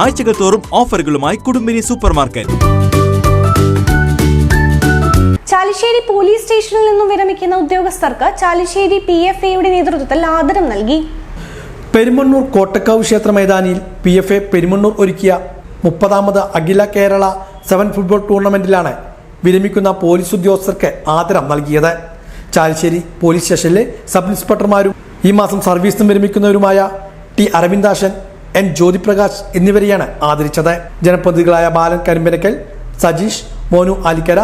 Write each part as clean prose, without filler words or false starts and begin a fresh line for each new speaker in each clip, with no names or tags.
ആഴ്ചകൾ തോറും ഓഫറുകളുമായി കുടുംബിനി super market.
Chalissery police സ്റ്റേഷനിൽ നിന്നും വിരമിക്കുന്ന ഉദ്യോഗസ്ഥർക്ക് ചാലിശ്ശേരി PFAയുടെ നേതൃത്വത്തിൽ ആദരം നൽകി.
പെരുമണ്ണൂർ കോട്ടക്കാവ് ക്ഷേത്ര മൈതാനിയിൽ PFA പെരുമണ്ണൂർ ഒരുക്കിയ 30ാമത് അഖില കേരള 7 ഫുട്ബോൾ ടൂർണമെന്റിലാണ് വിരമിക്കുന്ന പോലീസ് ഉദ്യോഗസ്ഥർക്ക് ആദരം നൽകിയത്. ചാലിശ്ശേരി പോലീസ് സ്റ്റേഷനിലെ സബ് ഇൻസ്പെക്ടർമാരും ഈ മാസം സർവീസിൽ നിന്ന് വിരമിക്കുന്നവരുമായ T അരവിന്ദാശൻ, N ജ്യോതിപ്രകാശ് എന്നിവരെയാണ് ആദരിച്ചത്. ജനപ്രതിനിധികളായ ബാലൻ കരിമ്പനക്കൽ, സജീഷ്, മോനു ആലിക്കര,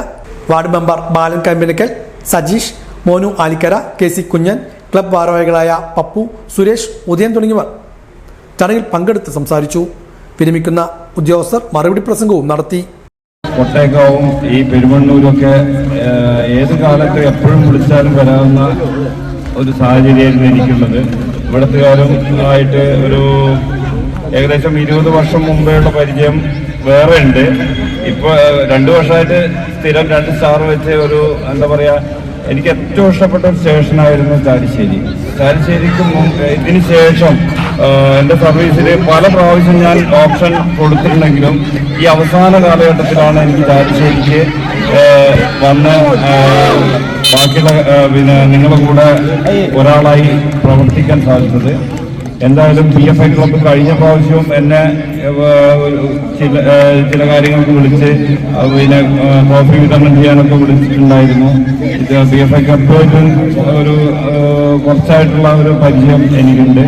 വാർഡ് മെമ്പർ ബാലൻ കരിമ്പനക്കൽ, സജീഷ്, മോനു ആലിക്കര, KC കുഞ്ഞൻ, ക്ലബ് ഭാരവാഹികളായ പപ്പു, സുരേഷ്, ഉദയൻ തുടങ്ങിയവർ ചടങ്ങിൽ പങ്കെടുത്ത് സംസാരിച്ചു. വിരമിക്കുന്ന ഉദ്യോഗസ്ഥർ മറുപടി പ്രസംഗവും നടത്തി.
കോട്ടയക്കാവും ഈ പെരുമണ്ണൂരൊക്കെ ഏത് കാലത്ത് എപ്പോഴും വിളിച്ചാലും വരാവുന്ന ഒരു സാഹചര്യമായിരുന്നു എനിക്കുള്ളത്. ഇവിടത്തുകാരും ആയിട്ട് ഒരു ഏകദേശം 20 വർഷം മുമ്പേയുള്ള പരിചയം വേറെ ഉണ്ട്. ഇപ്പോൾ 2 വർഷമായിട്ട് സ്ഥിരം 2 സ്റ്റാർ വെച്ച് ഒരു എന്താ പറയുക, എനിക്ക് ഏറ്റവും ഇഷ്ടപ്പെട്ട ഒരു സ്റ്റേഷനായിരുന്നു ചാലിശ്ശേരി. ചാലിശ്ശേരിക്ക് ഇതിന് ശേഷം എൻ്റെ സർവീസിൽ പല പ്രാവശ്യം ഞാൻ ഓപ്ഷൻ കൊടുത്തിട്ടുണ്ടെങ്കിലും ഈ അവസാന കാലഘട്ടത്തിലാണ് എനിക്ക് ചാലിശ്ശേരിക്ക് വന്ന് ബാക്കിയുള്ള നിങ്ങളുടെ കൂടെ ഒരാളായി പ്രവർത്തിക്കാൻ സാധിച്ചത്. എന്തായാലും PFA ക്ലബ്ബ് കഴിഞ്ഞ പ്രാവശ്യവും എന്നെ ചില കാര്യങ്ങൾക്ക് വിളിച്ച് ട്രോഫി വിതരണം ചെയ്യാനൊക്കെ വിളിച്ചിട്ടുണ്ടായിരുന്നു. ഇത് PFA ക്ലബ്ബുമായിട്ട് ഒരു കുറച്ചായിട്ടുള്ള ഒരു പരിചയം എനിക്കുണ്ട്.